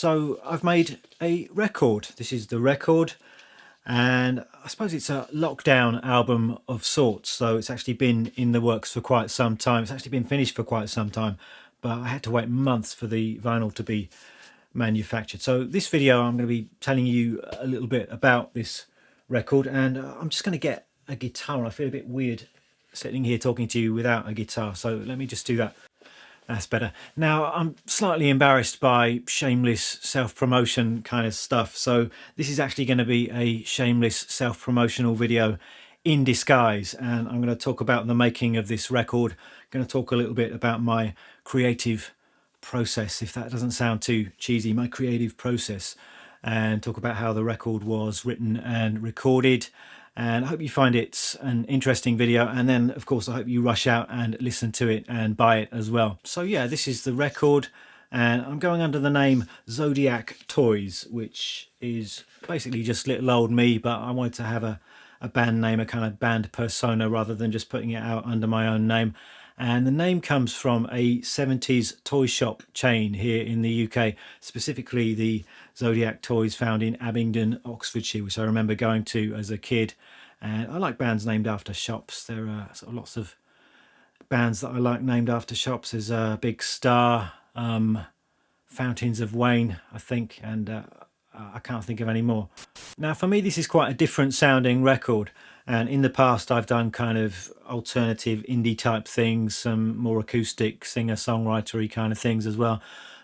So I've made a record. This is the record, and I suppose it's a lockdown album of sorts. So it's actually been in the works for quite some time. It's actually been finished for quite some time, but I had to wait months for the vinyl to be manufactured. So this video I'm going to be telling you a little bit about this record, and I'm just going to get a guitar. I feel a bit weird sitting here talking to you without a guitar, so let me just do that. That's better. Now, I'm slightly embarrassed by shameless self-promotion kind of stuff, so this is actually going to be a shameless self-promotional video in disguise, and I'm going to talk about the making of this record. I'm going to talk a little bit about my creative process, if that doesn't sound too cheesy, my creative process, and talk about how the record was written and recorded. And I hope you find it an interesting video, and then of course I hope you rush out and listen to it and buy it as well. So yeah, this is the record, and I'm going under the name Zodiac Toys, which is basically just little old me, but I wanted to have a band name, a kind of band persona, rather than just putting it out under my own name. And the name comes from a 70s toy shop chain here in the UK, specifically the Zodiac Toys found in Abingdon, Oxfordshire, which I remember going to as a kid. And I like bands named after shops. There are sort of lots of bands that I like named after shops. There's Big Star, Fountains of Wayne, I think, and I can't think of any more. Now, for me, this is quite a different sounding record. And in the past, I've done kind of alternative indie type things, some more acoustic singer-songwritery kind of things as well.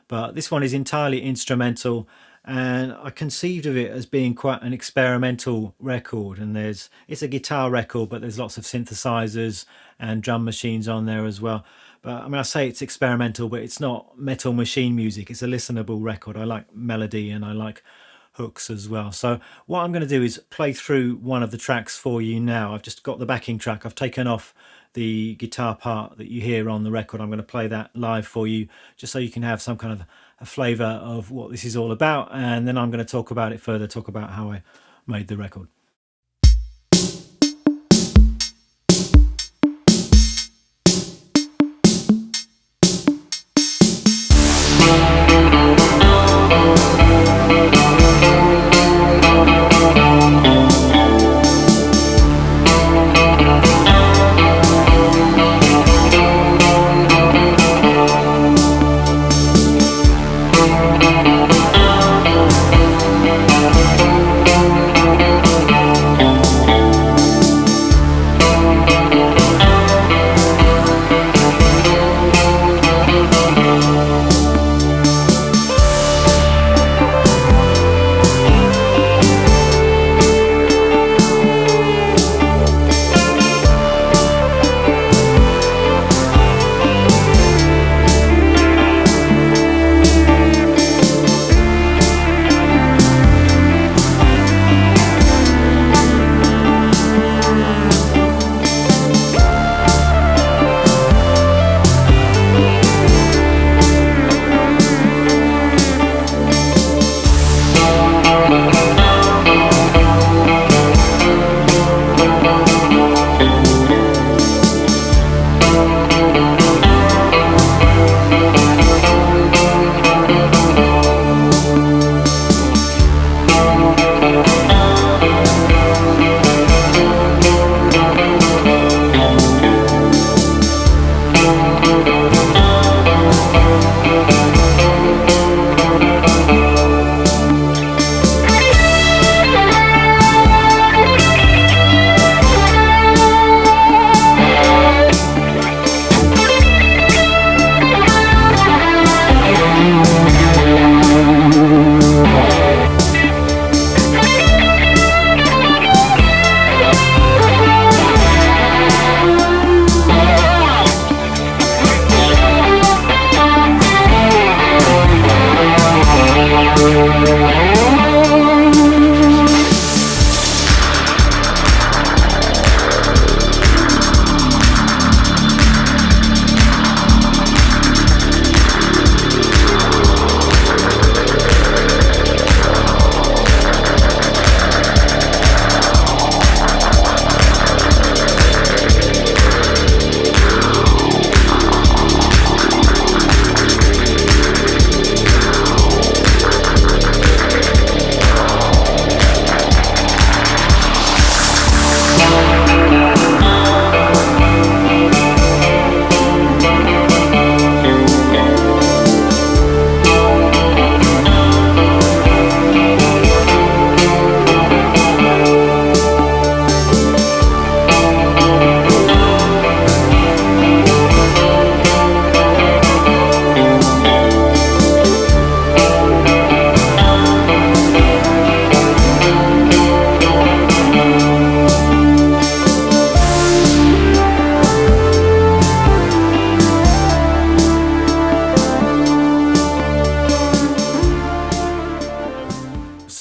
But this one is entirely instrumental, and I conceived of it as being quite an experimental record. And it's a guitar record, but there's lots of synthesizers and drum machines on there as well. But I mean, I say it's experimental, but it's not metal machine music. It's a listenable record. I like melody and I like hooks as well. So what I'm going to do is play through one of the tracks for you now. I've just got the backing track. I've taken off the guitar part that you hear on the record. I'm going to play that live for you, just so you can have some kind of a flavour of what this is all about. And then I'm going to talk about it further, talk about how I made the record.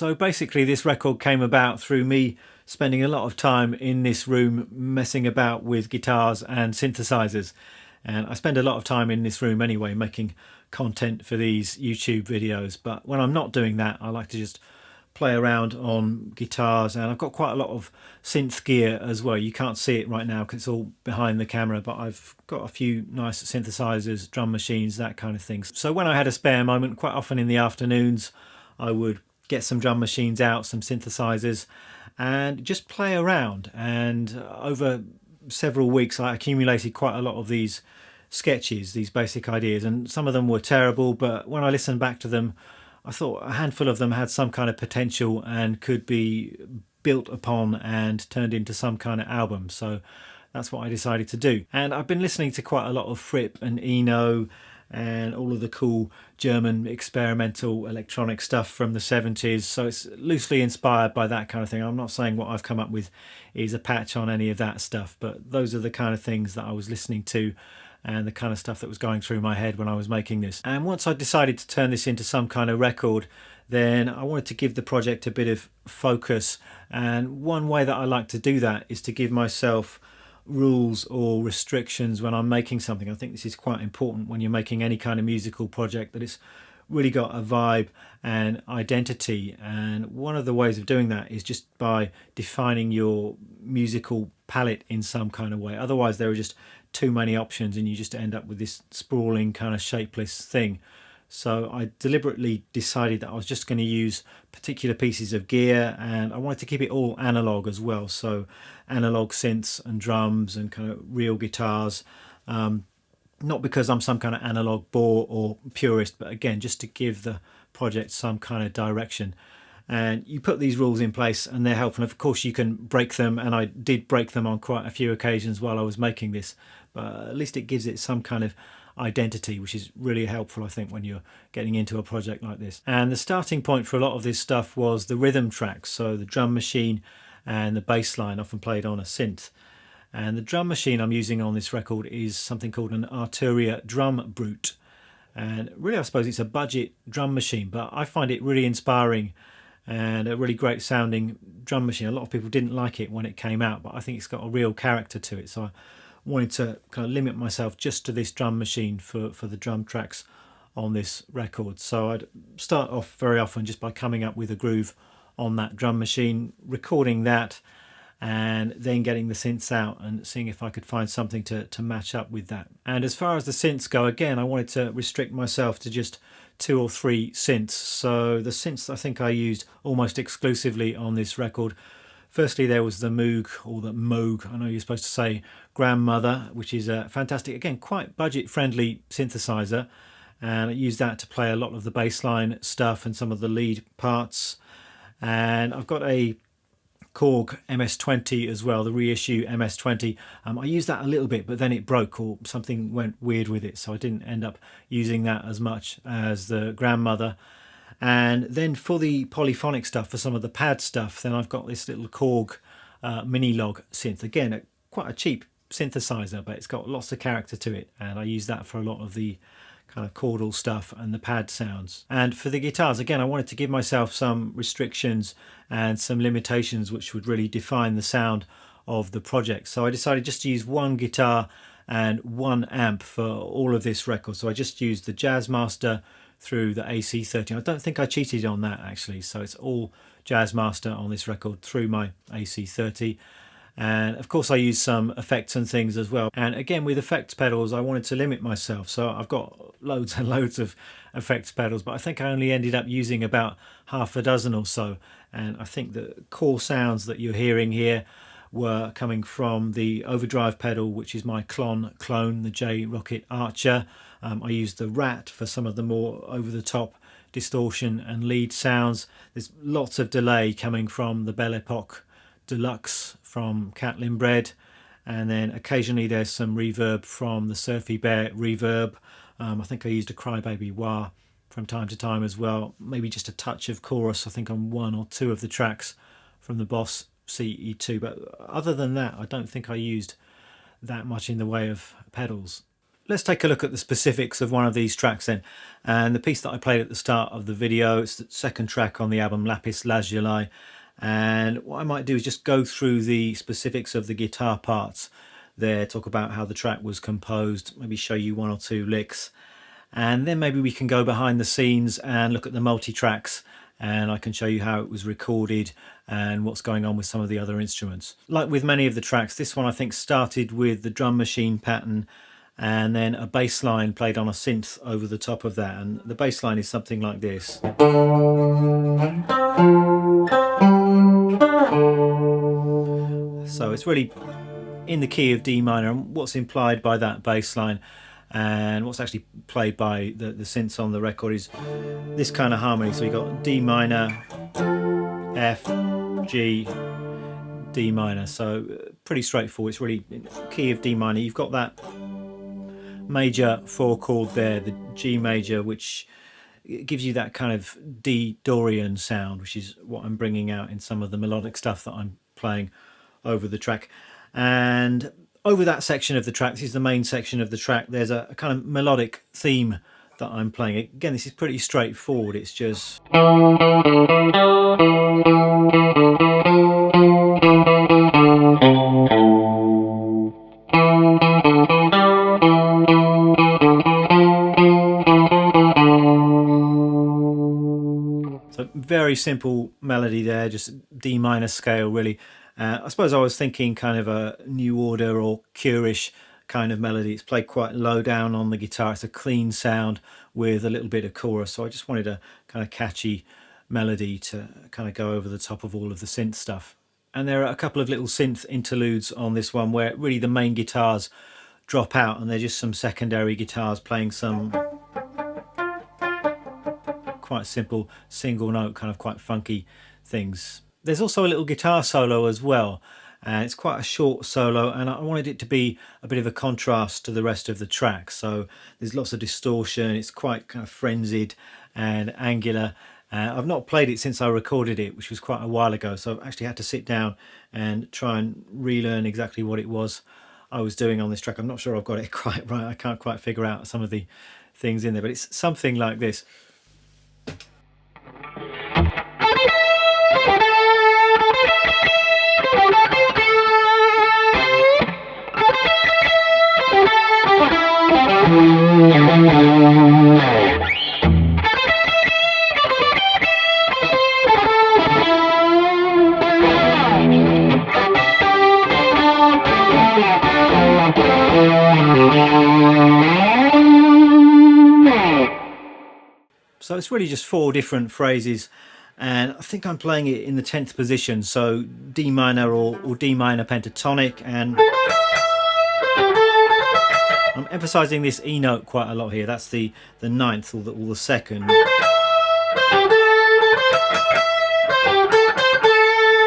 So basically this record came about through me spending a lot of time in this room messing about with guitars and synthesizers. And I spend a lot of time in this room anyway making content for these YouTube videos. But when I'm not doing that, I like to just play around on guitars, and I've got quite a lot of synth gear as well. You can't see it right now because it's all behind the camera, but I've got a few nice synthesizers, drum machines, that kind of thing. So when I had a spare moment, quite often in the afternoons, I would get some drum machines out, some synthesizers, and just play around. And over several weeks I accumulated quite a lot of these sketches, these basic ideas, and some of them were terrible, but when I listened back to them, I thought a handful of them had some kind of potential and could be built upon and turned into some kind of album. So that's what I decided to do. And I've been listening to quite a lot of Fripp and Eno and all of the cool German experimental electronic stuff from the 70s. So it's loosely inspired by that kind of thing. I'm not saying what I've come up with is a patch on any of that stuff, but those are the kind of things that I was listening to and the kind of stuff that was going through my head when I was making this. And once I decided to turn this into some kind of record, then I wanted to give the project a bit of focus. And one way that I like to do that is to give myself rules or restrictions when I'm making something. I think this is quite important when you're making any kind of musical project, that it's really got a vibe and identity. And one of the ways of doing that is just by defining your musical palette in some kind of way. Otherwise there are just too many options and you just end up with this sprawling kind of shapeless thing. So I deliberately decided that I was just going to use particular pieces of gear, and I wanted to keep it all analog as well. So analog synths and drums and kind of real guitars. Not because I'm some kind of analog bore or purist, but again, just to give the project some kind of direction. And you put these rules in place and they're helpful. And of course you can break them, and I did break them on quite a few occasions while I was making this, but at least it gives it some kind of identity, which is really helpful, I think, when you're getting into a project like this. And the starting point for a lot of this stuff was the rhythm tracks, so the drum machine and the bass line, often played on a synth. And the drum machine I'm using on this record is something called an Arturia Drum Brute. And really, I suppose it's a budget drum machine, but I find it really inspiring and a really great sounding drum machine. A lot of people didn't like it when it came out, but I think it's got a real character to it. So I wanted to kind of limit myself just to this drum machine for the drum tracks on this record. So I'd start off very often just by coming up with a groove on that drum machine, recording that, and then getting the synths out and seeing if I could find something to match up with that. And as far as the synths go, again, I wanted to restrict myself to just 2 or 3 synths. So the synths I think I used almost exclusively on this record. Firstly, there was the Moog, or the Moog, I know you're supposed to say Grandmother, which is a fantastic, again, quite budget-friendly synthesizer. And I used that to play a lot of the bass line stuff and some of the lead parts. And I've got a Korg MS-20 as well, the reissue MS-20. I used that a little bit, but then it broke or something went weird with it, so I didn't end up using that as much as the Grandmother. And then for the polyphonic stuff, for some of the pad stuff, then I've got this little Korg Mini-Log synth. Again, quite a cheap synthesizer, but it's got lots of character to it, and I use that for a lot of the kind of chordal stuff and the pad sounds. And for the guitars, again, I wanted to give myself some restrictions and some limitations which would really define the sound of the project. So I decided just to use one guitar and one amp for all of this record. So I just used the Jazzmaster through the AC30. I don't think I cheated on that actually, so it's all Jazzmaster on this record through my AC30. And of course I use some effects and things as well. And again, with effects pedals, I wanted to limit myself. So I've got loads and loads of effects pedals, but I think I only ended up using about half a dozen or so. And I think the core sounds that you're hearing here were coming from the overdrive pedal, which is my clone, the J Rocket Archer. I used the Rat for some of the more over-the-top distortion and lead sounds. There's lots of delay coming from the Belle Epoque Deluxe from Catlin Bread, and then occasionally there's some reverb from the Surfy Bear Reverb. I think I used a Crybaby Wah from time to time as well, maybe just a touch of chorus I think on 1 or 2 of the tracks from the Boss CE2, but other than that I don't think I used that much in the way of pedals. let's take a look at the specifics of one of these tracks then. And the piece that I played at the start of the video, it's the second track on the album, Lapis Lazuli. And what I might do is just go through the specifics of the guitar parts there, talk about how the track was composed, maybe show you one or two licks, and then maybe we can go behind the scenes and look at the multi-tracks, and I can show you how it was recorded and what's going on with some of the other instruments. Like with many of the tracks, this one I think started with the drum machine pattern and then a bass line played on a synth over the top of that, and the bass line is something like this. So it's really in the key of D minor, and what's implied by that bass line and what's actually played by the synths on the record is this kind of harmony. So you've got D minor, F, G, D minor, so pretty straightforward. It's really key of D minor. You've got that major 4 chord there, the G major, which gives you that kind of D Dorian sound, which is what I'm bringing out in some of the melodic stuff that I'm playing over the track. And over that section of the track, this is the main section of the track, there's a kind of melodic theme that I'm playing. Again, this is pretty straightforward. It's just very simple melody there, just D minor scale really. I suppose I was thinking kind of a New Order or Cure-ish kind of melody. It's played quite low down on the guitar. It's a clean sound with a little bit of chorus. So I just wanted a kind of catchy melody to kind of go over the top of all of the synth stuff. And there are a couple of little synth interludes on this one where really the main guitars drop out and they're just some secondary guitars playing some quite simple single note, kind of quite funky things. There's also a little guitar solo as well, and it's quite a short solo, and I wanted it to be a bit of a contrast to the rest of the track. So there's lots of distortion, it's quite kind of frenzied and angular. I've not played it since I recorded it, which was quite a while ago, so I've actually had to sit down and try and relearn exactly what it was I was doing on this track. I'm not sure I've got it quite right. I can't quite figure out some of the things in there, but it's something like this. So it's really just 4 different phrases, and I think I'm playing it in the 10th position, so D minor or D minor pentatonic, and I'm emphasizing this E note quite a lot here. That's the 9th or the 2nd.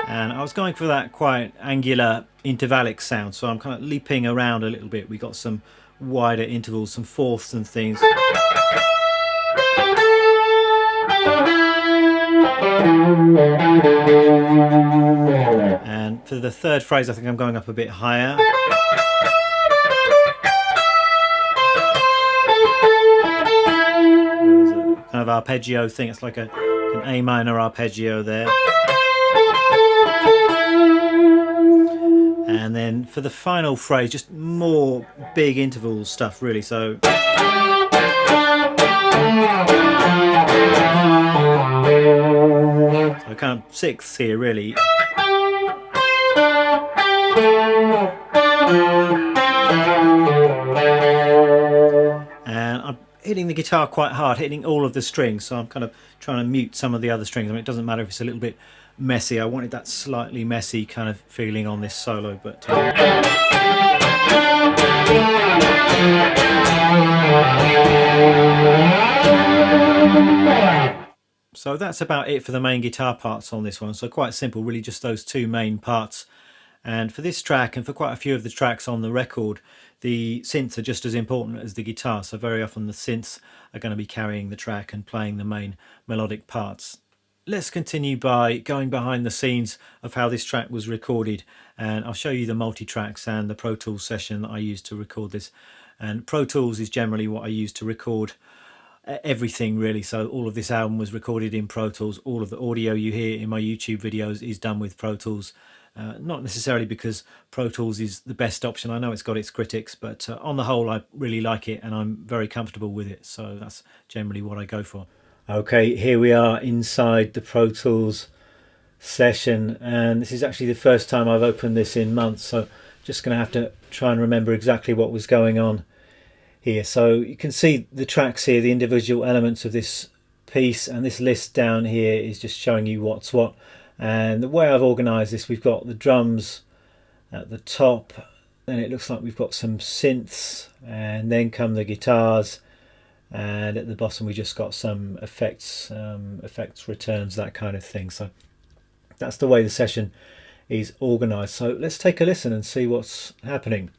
And I was going for that quite angular intervallic sound, so I'm kind of leaping around a little bit. We got some wider intervals, some fourths and things. And for the 3rd phrase, I think I'm going up a bit higher. There's a kind of arpeggio thing. It's like an A minor arpeggio there. And then for the final phrase, just more big interval stuff really. So kind of 6ths here really. And I'm hitting the guitar quite hard, hitting all of the strings, so I'm kind of trying to mute some of the other strings. I mean, it doesn't matter if it's a little bit messy. I wanted that slightly messy kind of feeling on this solo, but so that's about it for the main guitar parts on this one. So quite simple, really just those 2 main parts. And for this track, and for quite a few of the tracks on the record, the synths are just as important as the guitar. So very often the synths are going to be carrying the track and playing the main melodic parts. Let's continue by going behind the scenes of how this track was recorded, and I'll show you the multi-tracks and the Pro Tools session that I used to record this. And Pro Tools is generally what I use to record everything really. So all of this album was recorded in Pro Tools. All of the audio you hear in my YouTube videos is done with Pro Tools. Not necessarily because Pro Tools is the best option. I know it's got its critics, but on the whole I really like it and I'm very comfortable with it. So that's generally what I go for. Okay, here we are inside the Pro Tools session, and this is actually the first time I've opened this in months, so just going to have to try and remember exactly what was going on here. So you can see the tracks here, the individual elements of this piece, and this list down here is just showing you what's what. And the way I've organised this, we've got the drums at the top, then it looks like we've got some synths, and then come the guitars, and at the bottom we just got some effects, effects returns, that kind of thing. So that's the way the session is organised. So let's take a listen and see what's happening.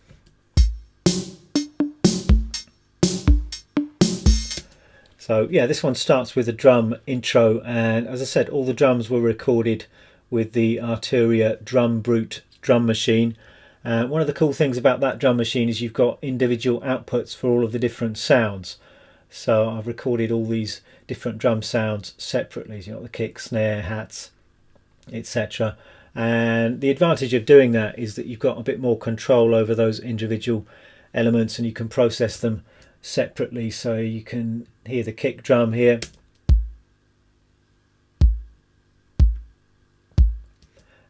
So yeah, this one starts with a drum intro, and as I said, all the drums were recorded with the Arturia Drum Brute drum machine. One of the cool things about that drum machine is you've got individual outputs for all of the different sounds. So I've recorded all these different drum sounds separately. So you've got the kick, snare, hats, etc. And the advantage of doing that is that you've got a bit more control over those individual elements, and you can process them separately. So you can hear the kick drum here,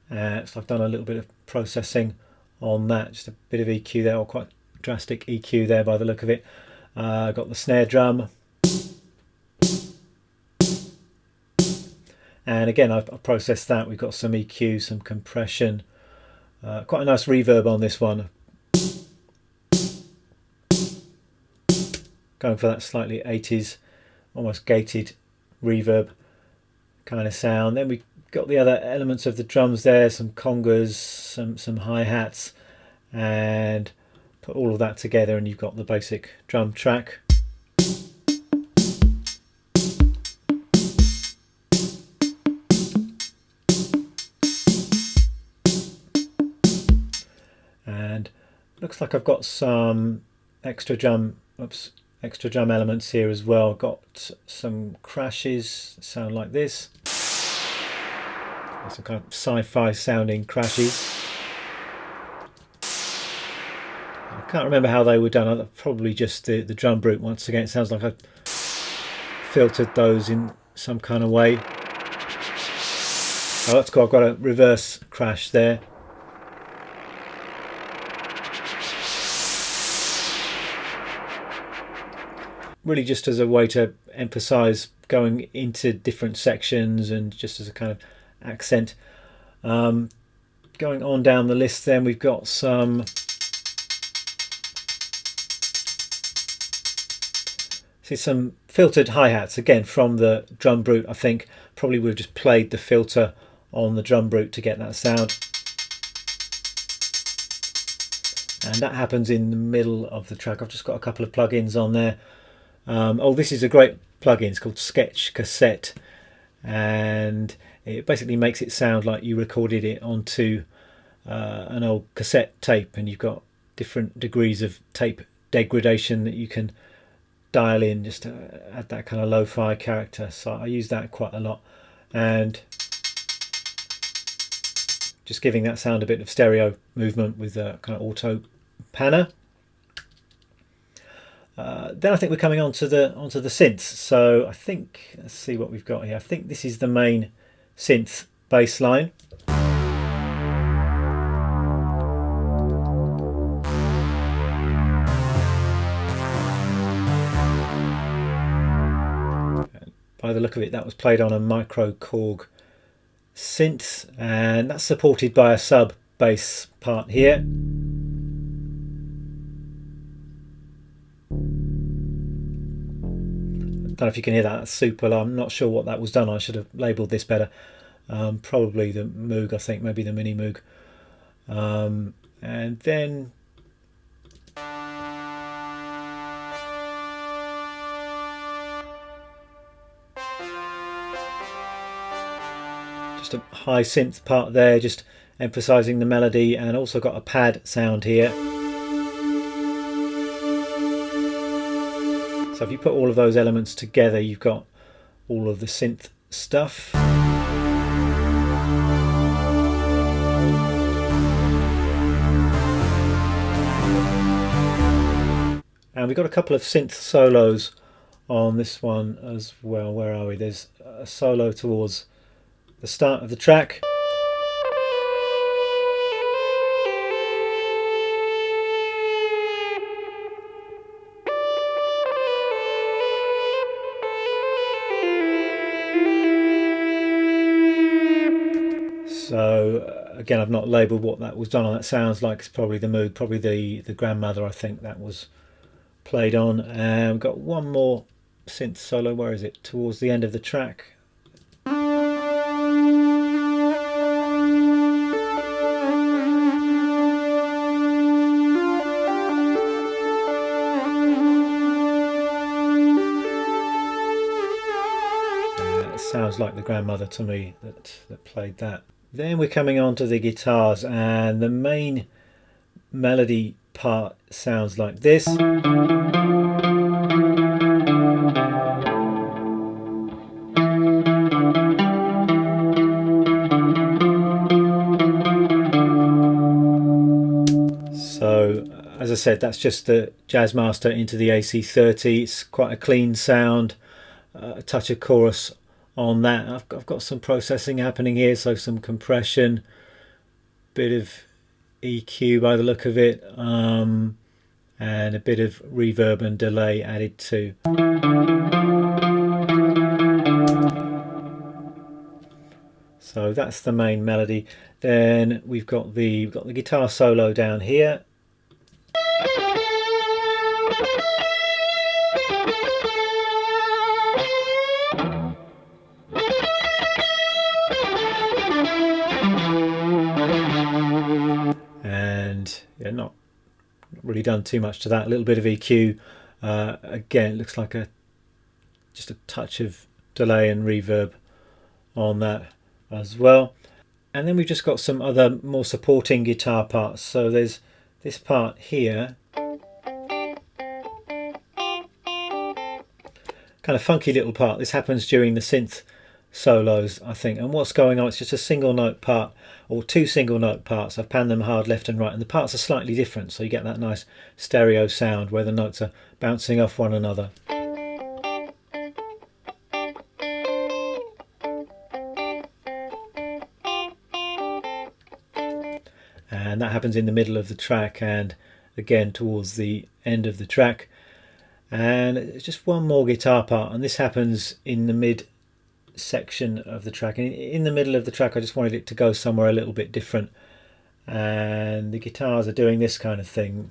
so I've done a little bit of processing on that, just a bit of EQ there, or quite drastic EQ there by the look of it. I've got the snare drum, and again I've processed that. We've got some EQ, some compression, quite a nice reverb on this one, going for that slightly 80s, almost gated reverb kind of sound. Then we got the other elements of the drums there, some congas, some hi-hats, and put all of that together and you've got the basic drum track. And looks like I've got some extra drum elements here as well. Got some crashes that sound like this, some kind of sci-fi sounding crashes. I can't remember how they were done. Probably just the drum brute. Once again, it sounds like I filtered those in some kind of way. Oh, that's cool. I've got a reverse crash there. Really just as a way to emphasize going into different sections and just as a kind of accent. Going on down the list then, we've got some filtered hi-hats, again from the drum brute. I think probably we've just played the filter on the drum brute to get that sound, and that happens in the middle of the track. I've just got a couple of plugins on there. Oh, this is a great plugin. It's called Sketch Cassette, and it basically makes it sound like you recorded it onto an old cassette tape, and you've got different degrees of tape degradation that you can dial in just to add that kind of lo-fi character. So I use that quite a lot, and just giving that sound a bit of stereo movement with a kind of auto panner. Then I think we're coming onto the synths. So I think, let's see what we've got here. I think this is the main synth bass line. By the look of it, that was played on a micro Korg synth, and that's supported by a sub bass part here. I don't know if you can hear that. That's super low. I'm not sure what that was done. I should have labelled this better. Probably the Moog, I think, maybe the Mini Moog. And then just a high synth part there, just emphasising the melody, and also got a pad sound here. I So if you put all of those elements together, you've got all of the synth stuff. And we've got a couple of synth solos on this one as well. Where are we? There's a solo towards the start of the track. So again, I've not labelled what that was done on. That sounds like it's probably the Moog, probably the grandmother, I think that was played on. And we've got one more synth solo. Where is it? Towards the end of the track. It sounds like the grandmother to me that played that. Then we're coming on to the guitars, and the main melody part sounds like this. So as I said, that's just the Jazzmaster into the AC30. It's quite a clean sound, a touch of chorus on that. I've got some processing happening here, so some compression, bit of EQ by the look of it, and a bit of reverb and delay added too. So that's the main melody. Then we've got the guitar solo down here. And yeah, not really done too much to that. A little bit of EQ. Again, it looks like just a touch of delay and reverb on that as well. And then we've just got some other more supporting guitar parts. So there's this part here, kind of funky little part. This happens during the synth solos, I think. And what's going on, it's just a single note part, or two single note parts. I've panned them hard left and right, and the parts are slightly different, so you get that nice stereo sound where the notes are bouncing off one another. And that happens in the middle of the track and again towards the end of the track. And it's just one more guitar part, and this happens in the mid section of the track. And in the middle of the track I just wanted it to go somewhere a little bit different, and the guitars are doing this kind of thing.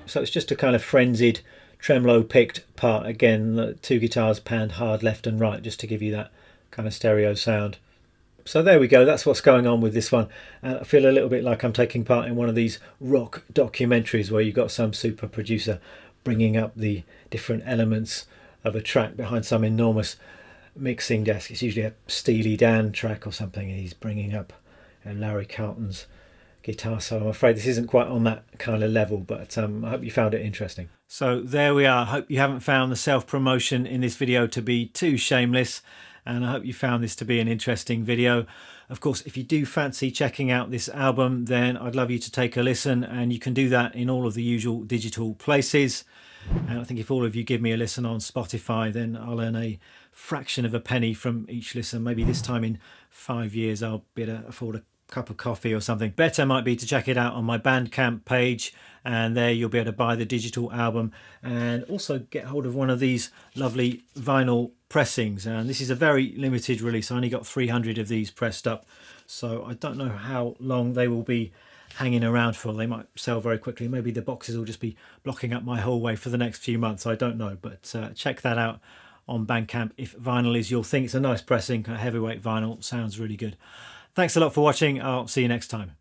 So it's just a kind of frenzied tremolo picked part. Again, the two guitars panned hard left and right just to give you that kind of stereo sound. So there we go, that's what's going on with this one. And I feel a little bit like I'm taking part in one of these rock documentaries where you've got some super producer bringing up the different elements of a track behind some enormous mixing desk. It's usually a Steely Dan track or something, and he's bringing up Larry Carlton's guitar. So I'm afraid this isn't quite on that kind of level, but I hope you found it interesting. So there we are. I hope you haven't found the self-promotion in this video to be too shameless, and I hope you found this to be an interesting video. Of course, if you do fancy checking out this album, then I'd love you to take a listen, and you can do that in all of the usual digital places. And I think if all of you give me a listen on Spotify, then I'll earn a fraction of a penny from each listen. Maybe this time in 5 years I'll be able to afford a cup of coffee or something. Better might be to check it out on my Bandcamp page, and there you'll be able to buy the digital album and also get hold of one of these lovely vinyl pressings. And this is a very limited release. I only got 300 of these pressed up, so I don't know how long they will be hanging around for. They might sell very quickly. Maybe the boxes will just be blocking up my hallway for the next few months. I don't know, but check that out on Bandcamp if vinyl is your thing. It's a nice pressing, a heavyweight vinyl, sounds really good. Thanks a lot for watching. I'll see you next time.